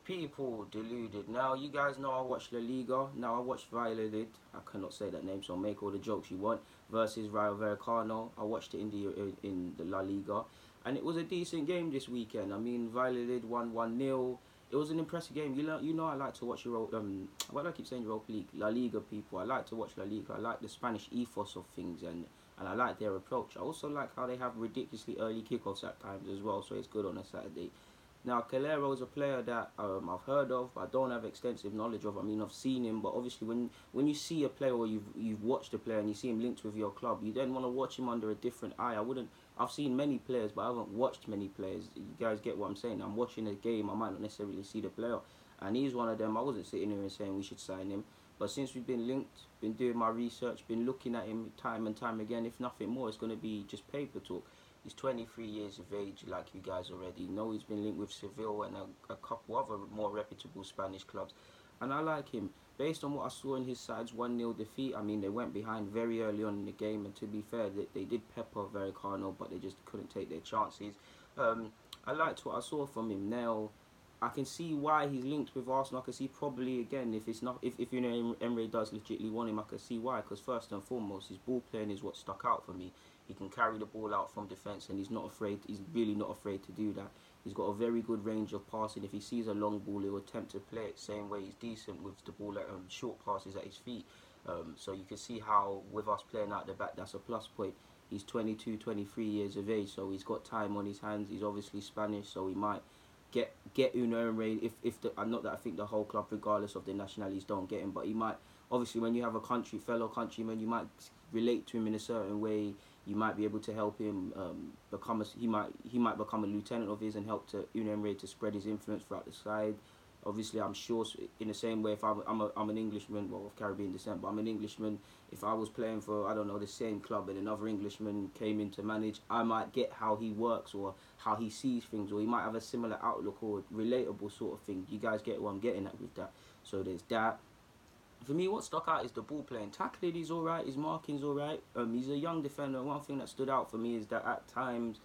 People deluded. Now you guys know I watch La Liga. Now I watch Valladolid. I cannot say that name, so make all the jokes you want. Versus Rayo Vallecano. I watched it in the La Liga, and it was a decent game this weekend. I mean, Valladolid won 1-0. It was an impressive game. You know, I like to watch What do I keep saying, Europa League, La Liga people. I like to watch La Liga. I like the Spanish ethos of things, and I like their approach. I also like how they have ridiculously early kickoffs at times as well. So it's good on a Saturday. Now, Calero is a player that I've heard of, but I don't have extensive knowledge of. I mean, I've seen him, but obviously, when you see a player or you've watched a player and you see him linked with your club, you then want to watch him under a different eye. I wouldn't. I've seen many players, but I haven't watched many players. You guys get what I'm saying? I'm watching a game. I might not necessarily see the player, and he's one of them. I wasn't sitting here and saying we should sign him, but since we've been linked, been doing my research, been looking at him time and time again, if nothing more, it's going to be just paper talk. He's 23 years of age, like you guys already know. He's been linked with Seville and a couple other more reputable Spanish clubs. And I like him. Based on what I saw in his side's 1-0 defeat, I mean, they went behind very early on in the game. And to be fair, they did pepper Vallecano, but they just couldn't take their chances. I liked what I saw from him. Now, I can see why he's linked with Arsenal. I can see probably again if you know Emery does legitimately want him, I can see why. Because first and foremost, his ball playing is what stuck out for me. He can carry the ball out from defence, and he's not afraid. He's really not afraid to do that. He's got a very good range of passing. If he sees a long ball, he'll attempt to play it. Same way he's decent with the ball at short passes at his feet. So you can see how with us playing out the back, that's a plus point. He's 22, 23 years of age, so he's got time on his hands. He's obviously Spanish, so he might get Uno Emery if the not that I think the whole club, regardless of the nationalities, don't get him, but he might. Obviously, when you have a fellow countryman, you might relate to him in a certain way. You might be able to help him he might become a lieutenant of his and help to Uno Emery to spread his influence throughout the side. Obviously, I'm sure in the same way, if I'm an Englishman, well, of Caribbean descent, but I'm an Englishman. If I was playing for, I don't know, the same club and another Englishman came in to manage, I might get how he works or how he sees things, or he might have a similar outlook or relatable sort of thing. You guys get what I'm getting at with that. So there's that. For me, what stuck out is the ball playing. Tackling, he's alright. His marking's alright. He's a young defender. One thing that stood out for me is that at times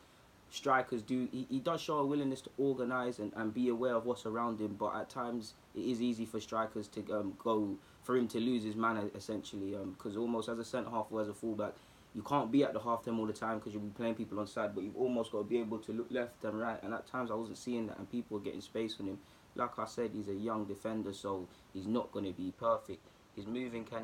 strikers he does show a willingness to organise and be aware of what's around him, but at times it is easy for strikers to go for him to lose his manner essentially, because almost as a centre half or as a fullback, you can't be at the half time all the time because you'll be playing people on side, but you've almost got to be able to look left and right, and at times I wasn't seeing that and people were getting space on him. Like I said, he's a young defender, so he's not going to be perfect. His moving can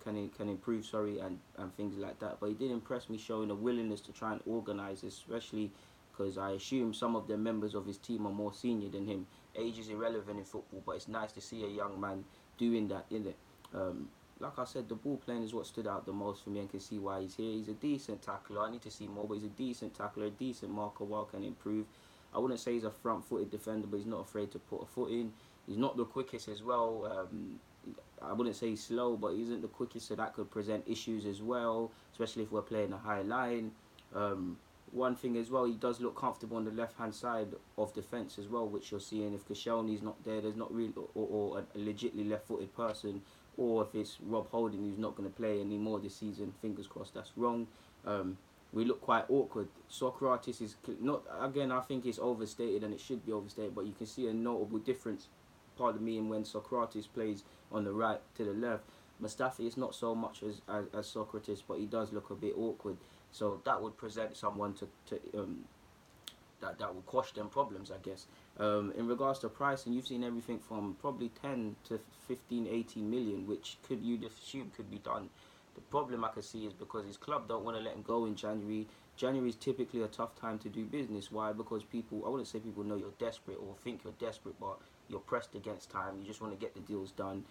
can improve, and things like that. But he did impress me, showing a willingness to try and organise, especially because I assume some of the members of his team are more senior than him. Age is irrelevant in football, but it's nice to see a young man doing that, in it. Like I said, the ball playing is what stood out the most for me and can see why he's here. He's a decent tackler. I need to see more, but he's a decent tackler, a decent marker, while can improve. I wouldn't say he's a front-footed defender, but he's not afraid to put a foot in. He's not the quickest as well. I wouldn't say he's slow, but he isn't the quickest, so that could present issues as well, especially if we're playing a high line. One thing as well, he does look comfortable on the left-hand side of defence as well, which you're seeing. If Koscielny's not there, there's not really, or a legitimately left-footed person, or if it's Rob Holding who's not going to play anymore this season, fingers crossed that's wrong. We look quite awkward. Socrates is not, again, I think it's overstated and it should be overstated, but you can see a notable difference, pardon me, in when Socrates plays on the right to the left. Mustafi is not so much as Socrates, but he does look a bit awkward. So that would present someone that would quash them problems, I guess. In regards to pricing, you've seen everything from probably 10 to 15, 18 million, which you'd assume could be done. The problem I can see is because his club don't want to let him go in January. January is typically a tough time to do business. Why? Because people, I wouldn't say people know you're desperate or think you're desperate, but you're pressed against time. You just want to get the deals done,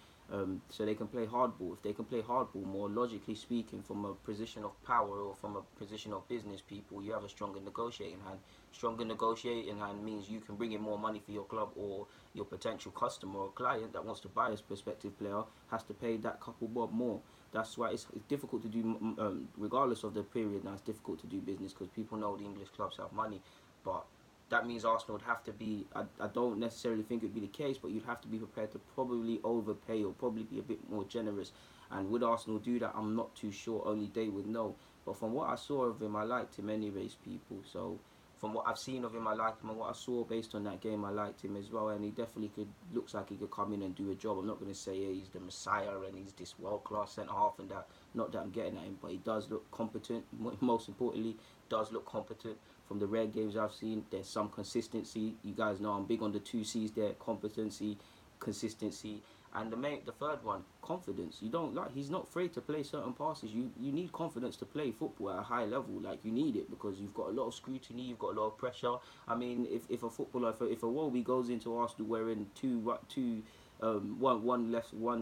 so they can play hardball. If they can play hardball, more logically speaking, from a position of power or from a position of business people, you have a stronger negotiating hand. Stronger negotiating hand means you can bring in more money for your club, or your potential customer or client that wants to buy a prospective player has to pay that couple bob more. That's why it's difficult to do, regardless of the period. Now it's difficult to do business because people know the English clubs have money, but that means Arsenal would have to be, I don't necessarily think it would be the case, but you'd have to be prepared to probably overpay or probably be a bit more generous. And would Arsenal do that? I'm not too sure. Only they would know. But from what I saw of him, I liked him anyways, people. So from what I've seen of him, I like him, and what I saw based on that game, I liked him as well. And he definitely looks like he could come in and do a job. I'm not going to say he's the Messiah and he's this world class centre half and that. Not that I'm getting at him, but he does look competent. Most importantly, does look competent. From the rare games I've seen, there's some consistency. You guys know I'm big on the two C's there: competency, consistency, and the third one, confidence. You don't like. He's not afraid to play certain passes. You need confidence to play football at a high level. Like, you need it because you've got a lot of scrutiny. You've got a lot of pressure. I mean, if a footballer, if a Wobie goes into Arsenal wearing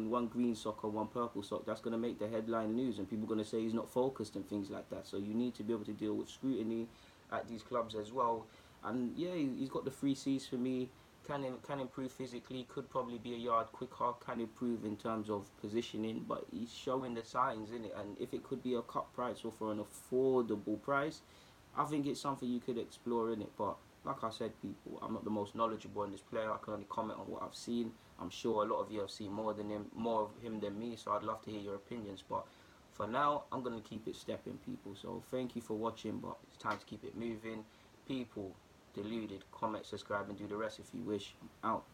one green sock or one purple sock, that's going to make the headline news, and people are going to say he's not focused and things like that. So you need to be able to deal with scrutiny at these clubs as well. And yeah, he's got the 3 C's for me. Can improve physically, could probably be a yard quicker, can improve in terms of positioning, but he's showing the signs in it. And if it could be a cut price or for an affordable price, I think it's something you could explore in it. But like I said, people, I'm not the most knowledgeable on this player. I can only comment on what I've seen. I'm sure a lot of you have seen more of him than me, so I'd love to hear your opinions. But for now, I'm going to keep it stepping, people. So thank you for watching, but it's time to keep it moving. People, deluded, comment, subscribe, and do the rest if you wish. I'm out.